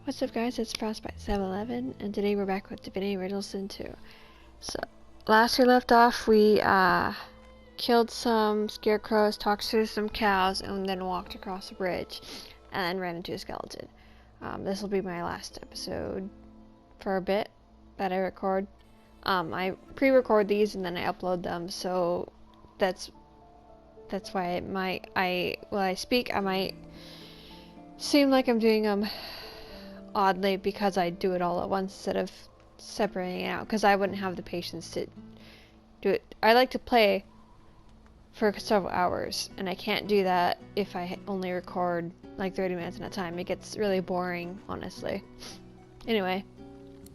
What's up guys, it's Frostbite711 and today we're back with Divinity Original Sin 2. So, last we left off we killed some scarecrows, talked to some cows, and then walked across a bridge and then ran into a skeleton. This will be my last episode for a bit that I record. I pre-record these and then I upload them, so that's why it might, while I speak I might seem like I'm doing oddly because I do it all at once instead of separating it out, because I wouldn't have the patience to do it. I like to play for several hours, and I can't do that if I only record like 30 minutes at a time. It gets really boring, honestly. Anyway.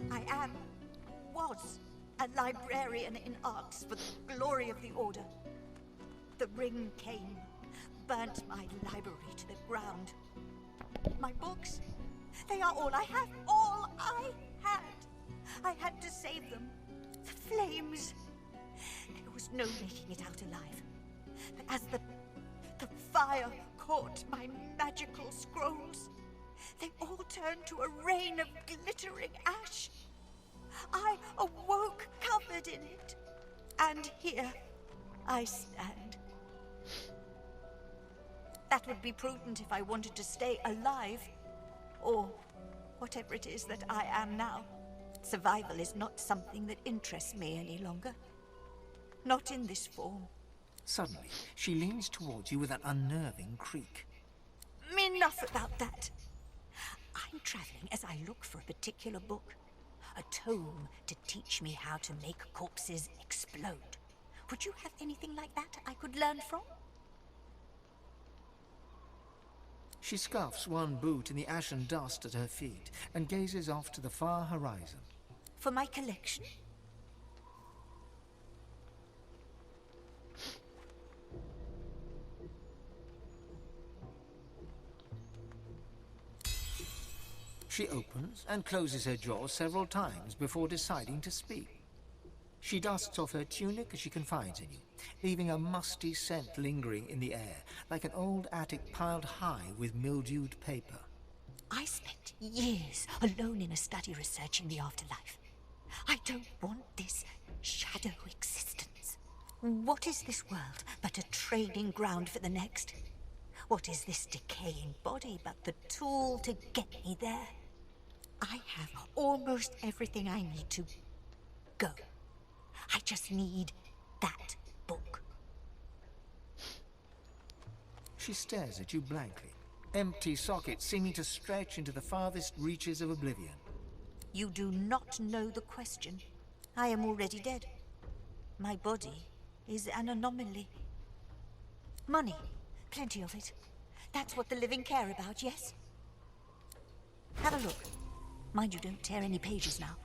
I was a librarian in arts for the glory of the Order. The ring came, burnt my library to the ground. My books, they are all I have, all I had. I had to save them. The flames. There was no making it out alive. But as the fire caught my magical scrolls, they all turned to a rain of glittering ash. I awoke covered in it, and here I stand. That would be prudent if I wanted to stay alive, or whatever it is that I am now. Survival is not something that interests me any longer. Not in this form. Suddenly, she leans towards you with an unnerving creak. Enough about that. I'm traveling as I look for a particular book. A tome to teach me how to make corpses explode. Would you have anything like that I could learn from? She scuffs one boot in the ashen dust at her feet and gazes off to the far horizon. For my collection? She opens and closes her jaw several times before deciding to speak. She dusts off her tunic as she confides in you, leaving a musty scent lingering in the air, like an old attic piled high with mildewed paper. I spent years alone in a study researching the afterlife. I don't want this shadow existence. What is this world but a training ground for the next? What is this decaying body but the tool to get me there? I have almost everything I need to go. I just need that book. She stares at you blankly, empty sockets seeming to stretch into the farthest reaches of oblivion. You do not know the question. I am already dead. My body is an anomaly. Money, plenty of it. That's what the living care about, yes? Have a look. Mind you don't tear any pages now.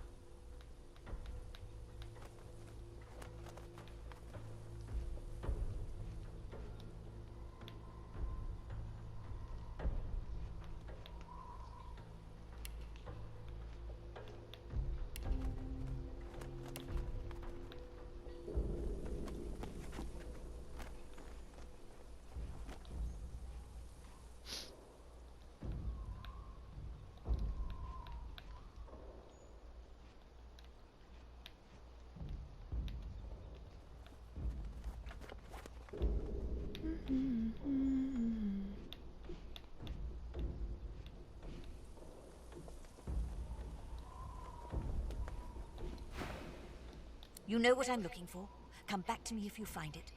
You know what I'm looking for. Come back to me if you find it.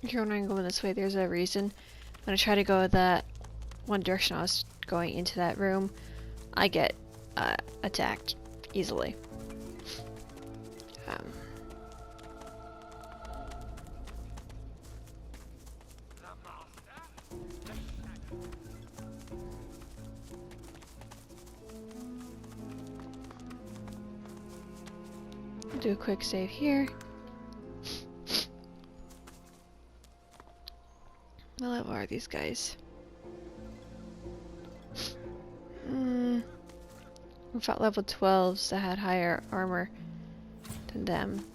If you're wondering going this way, there's a reason. I'm gonna try to go that one direction I was going into that room. I get attacked easily. do a quick save here. What level are these guys? We fought level 12s that had higher armor than them.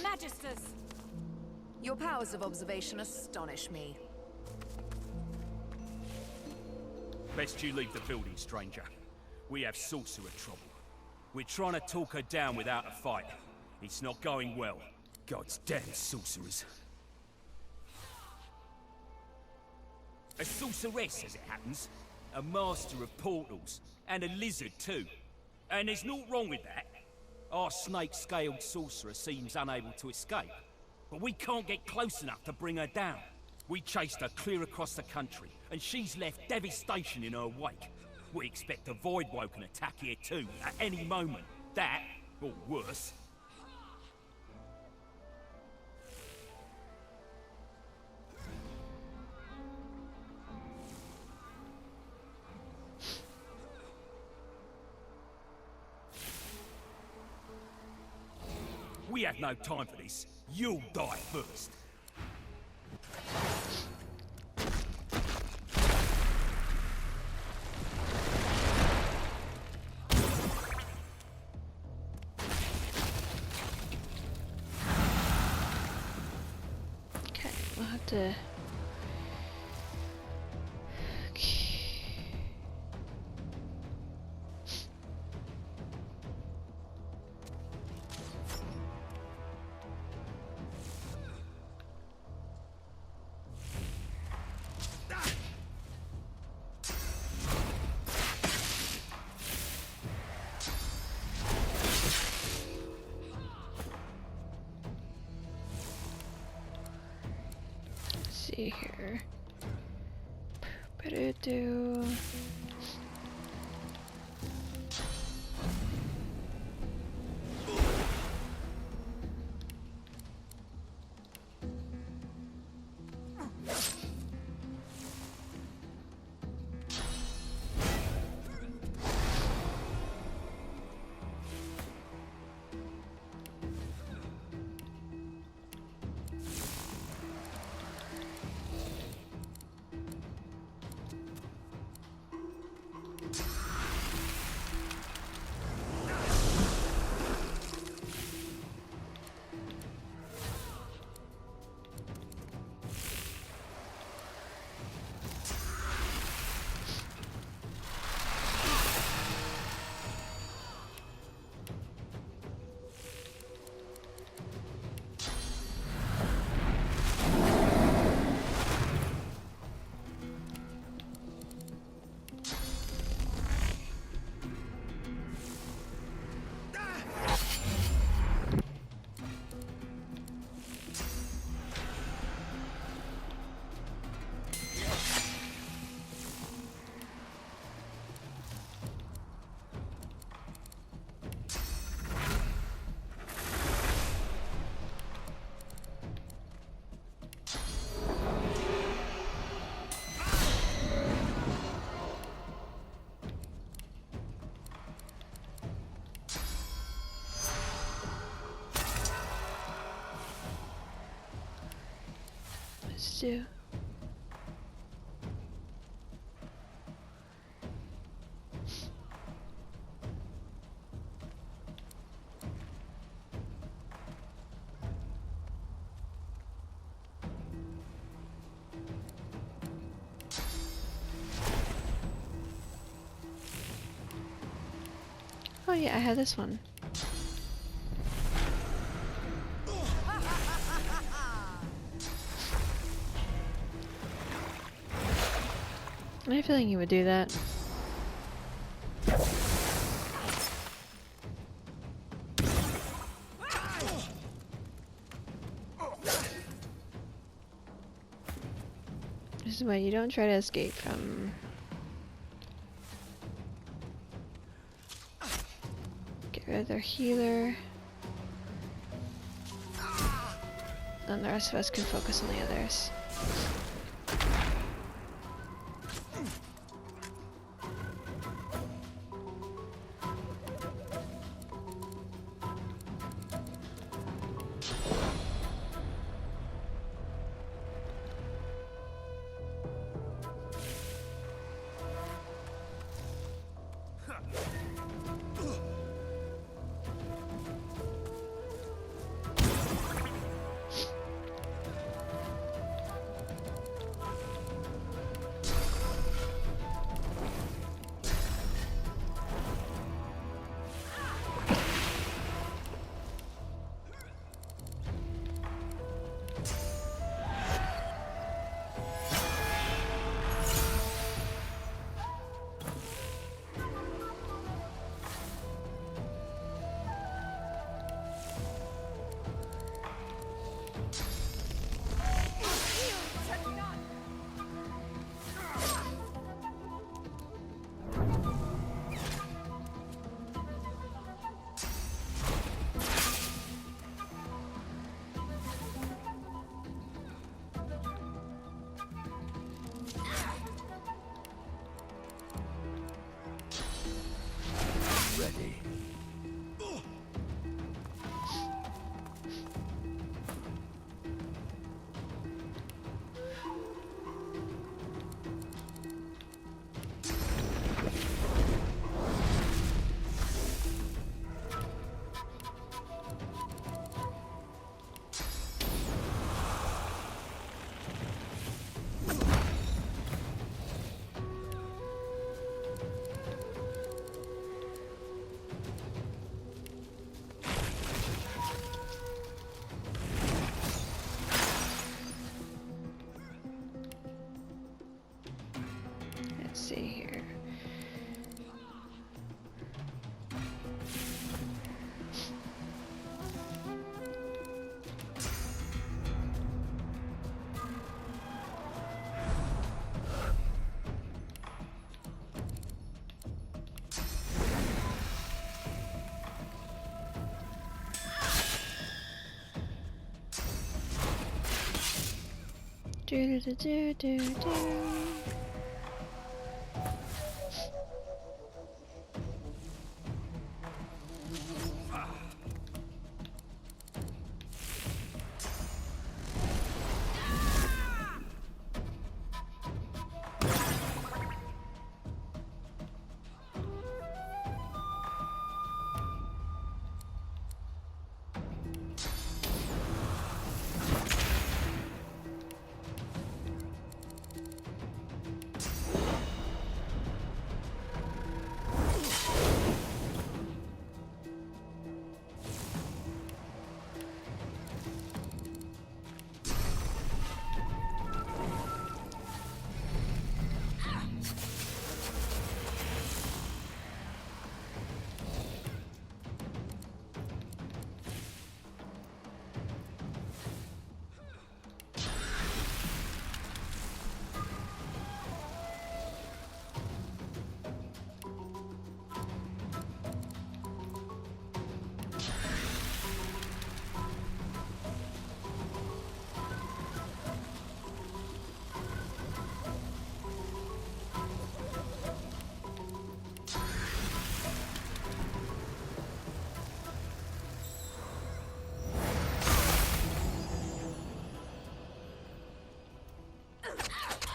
Magisters! Your powers of observation astonish me. Best you leave the building, stranger. We have sorcerer trouble. We're trying to talk her down without a fight. It's not going well. God's damn sorcerers. A sorceress, as it happens. A master of portals. And a lizard, too. And there's naught wrong with that. Our snake-scaled sorcerer seems unable to escape. But we can't get close enough to bring her down. We chased her clear across the country, and she's left devastation in her wake. We expect a Voidwoken attack here too, at any moment. That, or worse. We have no time for this. You'll die first. Okay, we'll have to... see here. Do. Do. Oh yeah, I had this one. I have a feeling you would do that. This is why you don't try to escape from... Get rid of their healer. Then the rest of us can focus on the others. Do do do do do do.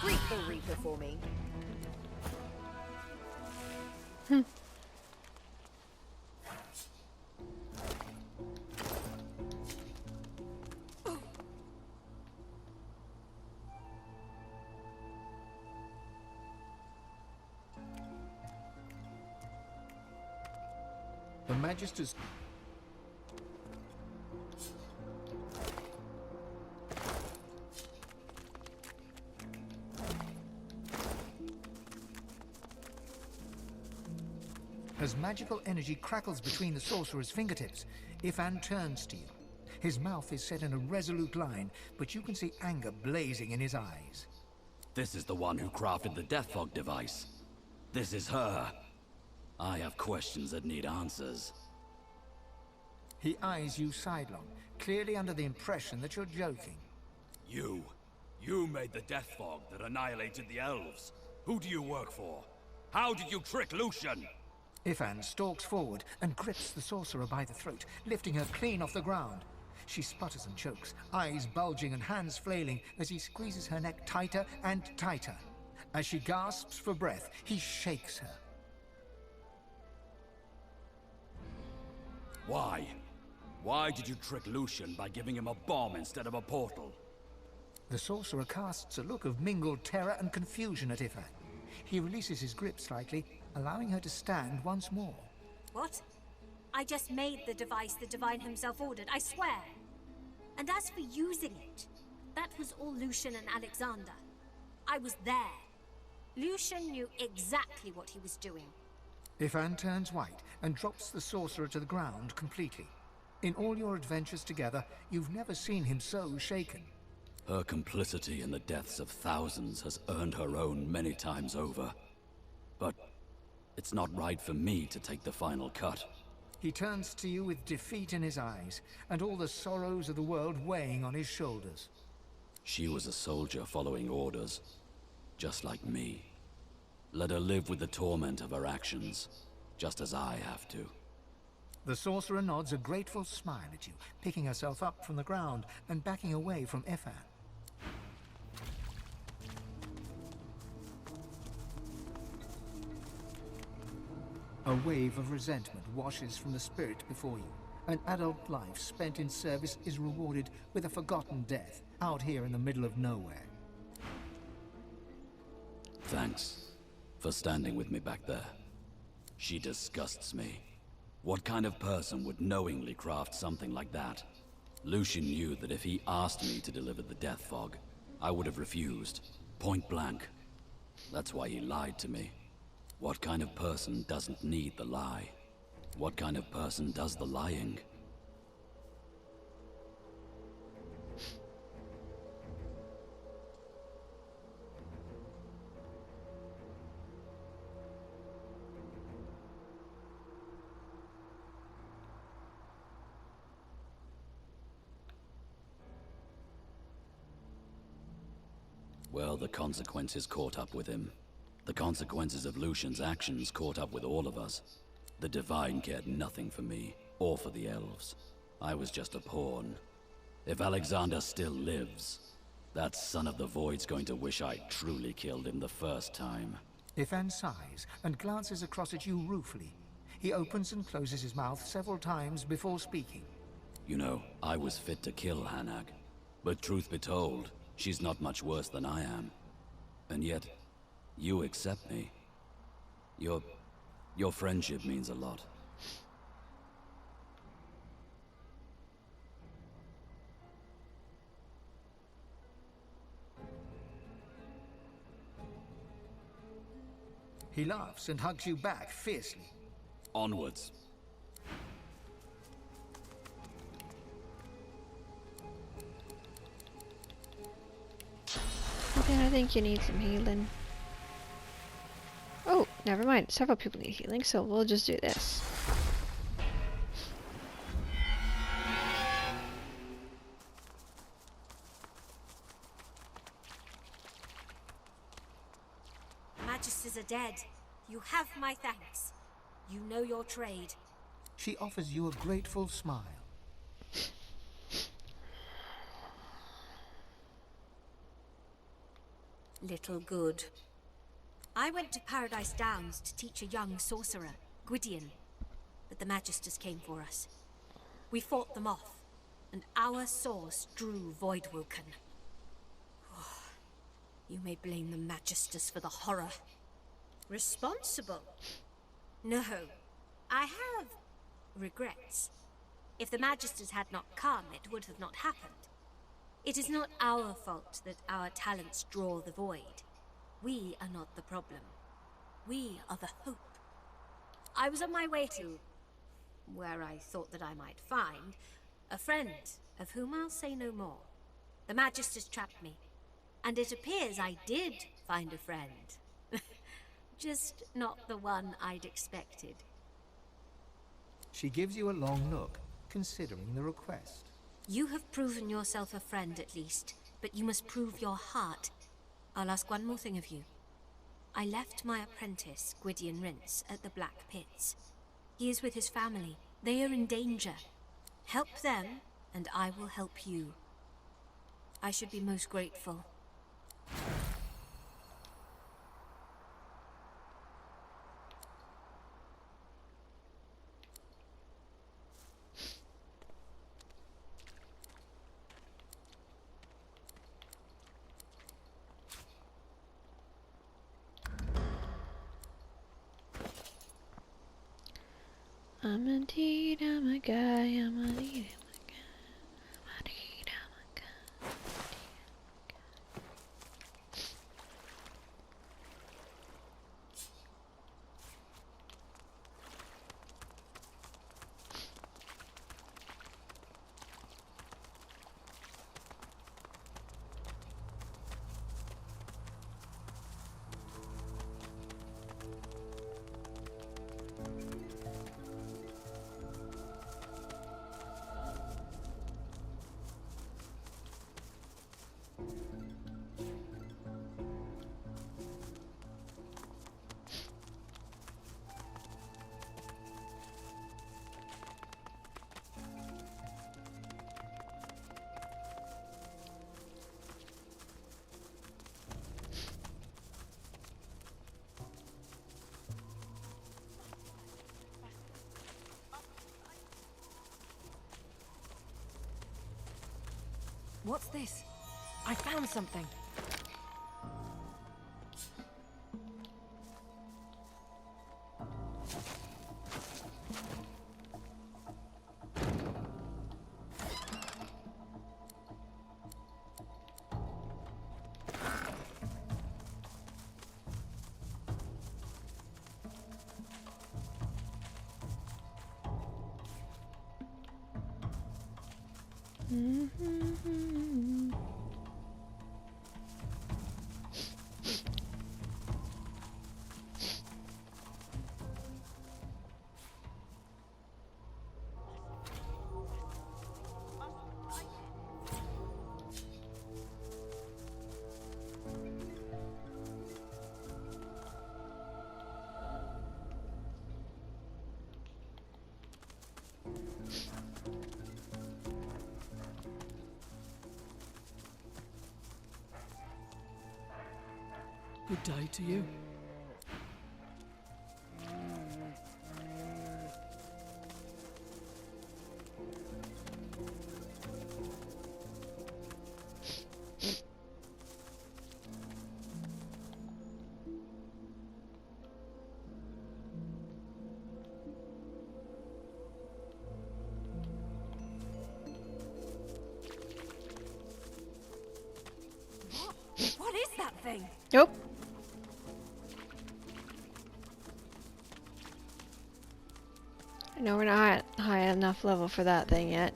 Greet the Reaper for me. The Magister's... As magical energy crackles between the sorcerer's fingertips, Ifan turns to you. His mouth is set in a resolute line, but you can see anger blazing in his eyes. This is the one who crafted the Death Fog device. This is her. I have questions that need answers. He eyes you sidelong, clearly under the impression that you're joking. You made the Death Fog that annihilated the elves. Who do you work for? How did you trick Lucian? Ifan stalks forward and grips the sorcerer by the throat, lifting her clean off the ground. She sputters and chokes, eyes bulging and hands flailing as he squeezes her neck tighter and tighter. As she gasps for breath, he shakes her. Why? Why did you trick Lucian by giving him a bomb instead of a portal? The sorcerer casts a look of mingled terror and confusion at Ifan. He releases his grip slightly, allowing her to stand once more. What? I just made the device the Divine himself ordered, I swear. And as for using it, that was all Lucian and Alexander. I was there. Lucian knew exactly what he was doing. Ifan turns white and drops the sorcerer to the ground completely. In all your adventures together, you've never seen him so shaken. Her complicity in the deaths of thousands has earned her own many times over. But it's not right for me to take the final cut. He turns to you with defeat in his eyes, and all the sorrows of the world weighing on his shoulders. She was a soldier following orders, just like me. Let her live with the torment of her actions, just as I have to. The sorcerer nods a grateful smile at you, picking herself up from the ground and backing away from Ifan. A wave of resentment washes from the spirit before you. An adult life spent in service is rewarded with a forgotten death, out here in the middle of nowhere. Thanks for standing with me back there. She disgusts me. What kind of person would knowingly craft something like that? Lucian knew that if he asked me to deliver the Death Fog, I would have refused, point blank. That's why he lied to me. What kind of person doesn't need the lie? What kind of person does the lying? Well, the consequences caught up with him. The consequences of Lucian's actions caught up with all of us. The Divine cared nothing for me, or for the elves. I was just a pawn. If Alexander still lives, that son of the Void's going to wish I'd truly killed him the first time. Ifan sighs and glances across at you ruefully. He opens and closes his mouth several times before speaking. You know, I was fit to kill Hanag. But truth be told, she's not much worse than I am. And yet, you accept me. Your friendship means a lot. He laughs and hugs you back fiercely. Onwards. Okay, I think you need some healing. Oh, never mind. Several people need healing, so we'll just do this. Magisters are dead. You have my thanks. You know your trade. She offers you a grateful smile. Little good. I went to Paradise Downs to teach a young sorcerer, Gwydion, but the Magisters came for us. We fought them off, and our source drew Voidwoken. You may blame the Magisters for the horror. Responsible? No. I have regrets. If the Magisters had not come, it would have not happened. It is not our fault that our talents draw the void. We are not the problem. We are the hope. I was on my way to where I thought that I might find a friend, of whom I'll say no more. The Magisters trapped me, and it appears I did find a friend. Just not the one I'd expected. She gives you a long look, considering the request. You have proven yourself a friend at least, but you must prove your heart. I'll ask one more thing of you. I left my apprentice, Gwydion Rince, at the Black Pits. He is with his family. They are in danger. Help them, and I will help you. I should be most grateful. I'm indeed, I'm a guy, I'm indeed, I'm a guy. I'm indeed, I'm a guy. What's this? I found something. Good day to you. What is that thing? Nope. I know we're not high enough level for that thing yet.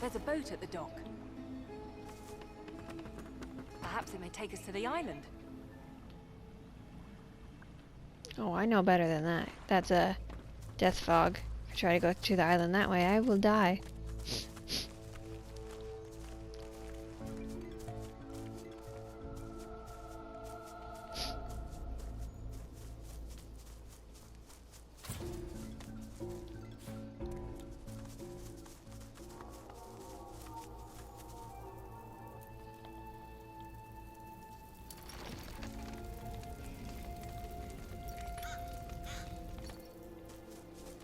There's a boat at the dock. Perhaps it may take us to the island. Oh, I know better than that. That's a death fog. If I try to go to the island that way, I will die.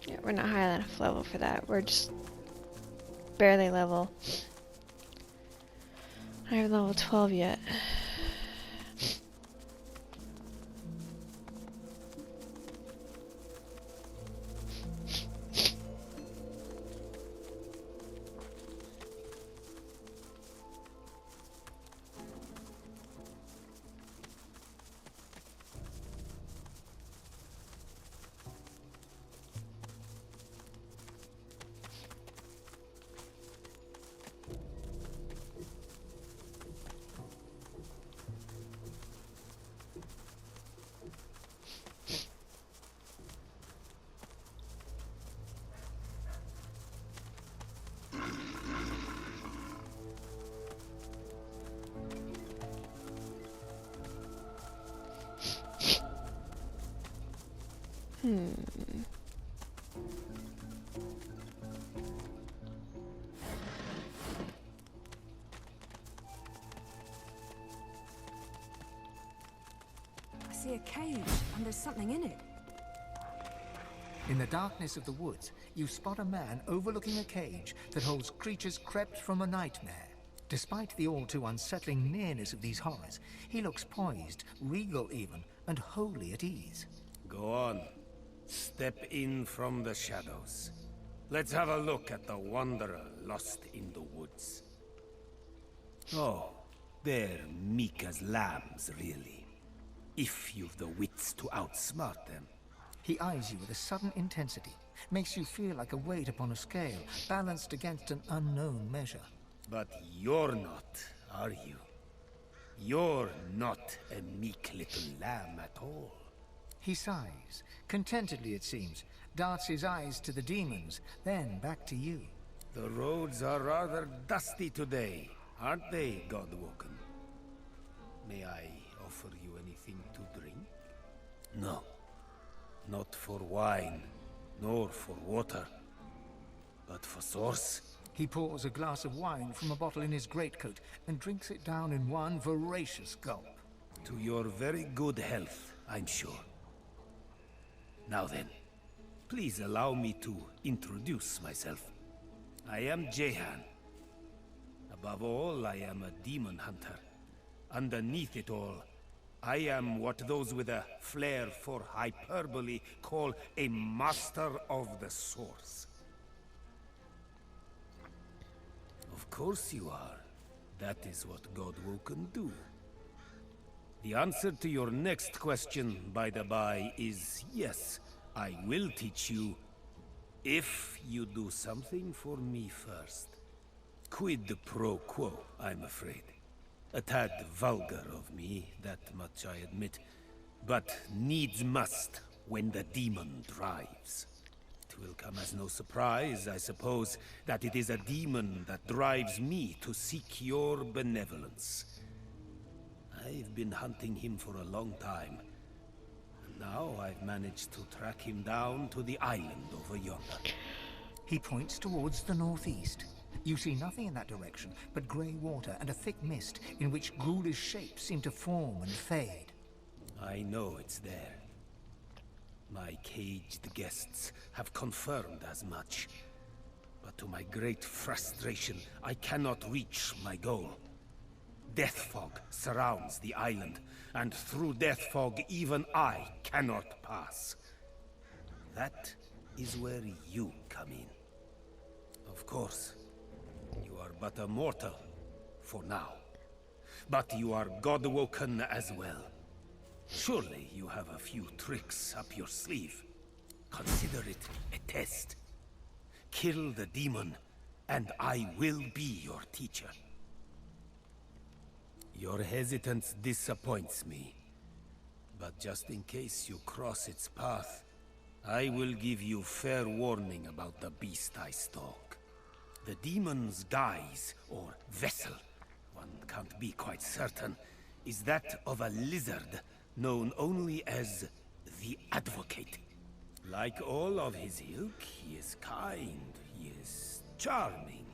Yeah, we're not high enough level for that. We're just barely level. Not even level 12 yet. I see a cage, and there's something in it. In the darkness of the woods, you spot a man overlooking a cage that holds creatures crept from a nightmare. Despite the all too unsettling nearness of these horrors, he looks poised, regal even, and wholly at ease. Go on. Step in from the shadows. Let's have a look at the wanderer lost in the woods. Oh, they're meek as lambs, really. If you've the wits to outsmart them. He eyes you with a sudden intensity, makes you feel like a weight upon a scale, balanced against an unknown measure. But you're not, are you? You're not a meek little lamb at all. He sighs, contentedly it seems, darts his eyes to the demons, then back to you. The roads are rather dusty today, aren't they, Godwoken? May I offer you anything to drink? No. Not for wine, nor for water, but for sauce. He pours a glass of wine from a bottle in his greatcoat and drinks it down in one voracious gulp. To your very good health, I'm sure. Now then, please allow me to introduce myself. I am Jehan. Above all, I am a demon hunter. Underneath it all, I am what those with a flair for hyperbole call a master of the source. Of course you are. That is what Godwoken do. The answer to your next question, by the by, is yes. I will teach you if you do something for me first. Quid pro quo, I'm afraid. A tad vulgar of me, that much I admit. But needs must when the demon drives. It will come as no surprise, I suppose, that it is a demon that drives me to seek your benevolence. I've been hunting him for a long time. And now I've managed to track him down to the island over yonder. He points towards the northeast. You see nothing in that direction but grey water and a thick mist in which ghoulish shapes seem to form and fade. I know it's there. My caged guests have confirmed as much. But to my great frustration, I cannot reach my goal. Death fog surrounds the island, and through death fog even I cannot pass. That is where you come in. Of course, you are but a mortal, for now. But you are Godwoken as well. Surely you have a few tricks up your sleeve. Consider it a test. Kill the demon, and I will be your teacher. Your hesitance disappoints me. But just in case you cross its path, I will give you fair warning about the beast I stalk. The demon's guise, or vessel, one can't be quite certain, is that of a lizard known only as the Advocate. Like all of his ilk, he is kind, he is charming.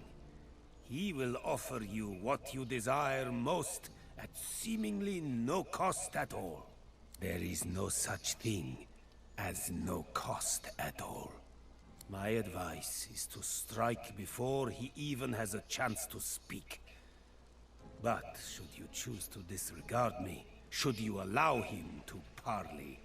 He will offer you what you desire most at seemingly no cost at all. There is no such thing as no cost at all. My advice is to strike before he even has a chance to speak. But should you choose to disregard me, should you allow him to parley,